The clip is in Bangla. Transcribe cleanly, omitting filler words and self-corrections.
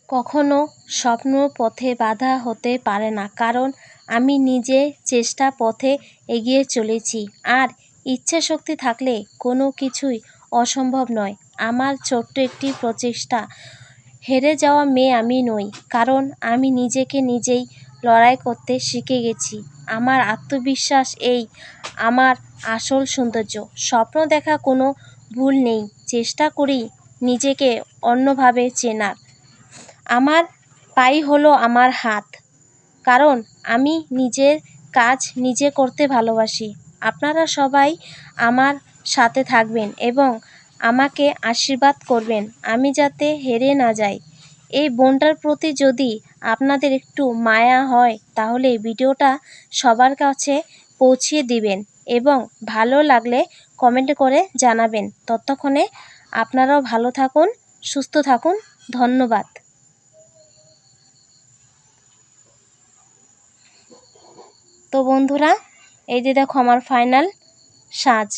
কখনো স্বপ্ন পথে বাধা হতে পারে না, কারণ আমি নিজে চেষ্টা পথে এগিয়ে চলেছি। আর ইচ্ছা শক্তি থাকলে কোনো কিছুই অসম্ভব নয়। আমার ছোট্ট একটি প্রচেষ্টা। হেরে যাওয়া মেয়ে আমি নই, কারণ আমি নিজেকে নিজেই লড়াই করতে শিখে গেছি। আমার আত্মবিশ্বাস এই আমার আসল সৌন্দর্য। স্বপ্ন দেখা কোনো ভুল নেই, চেষ্টা করি নিজেকে অন্যভাবে চেনার। আমার পাই হলো আমার হাত, কারণ আমি নিজের কাজ নিজে করতে ভালোবাসি। আপনারা সবাই আমার সাথে থাকবেন এবং আমাকে আশীর্বাদ করবেন, আমি যাতে হেরে না যাই। এই বোনটার প্রতি যদি আপনাদের একটু মায়া হয় তাহলে ভিডিওটা সবার কাছে পৌঁছিয়ে দিবেন এবং ভালো লাগলে কমেন্ট করে জানাবেন। ততক্ষণে আপনারাও ভালো থাকুন, সুস্থ থাকুন। ধন্যবাদ। তো বন্ধুরা, এই যে দেখো আমার ফাইনাল সাজ।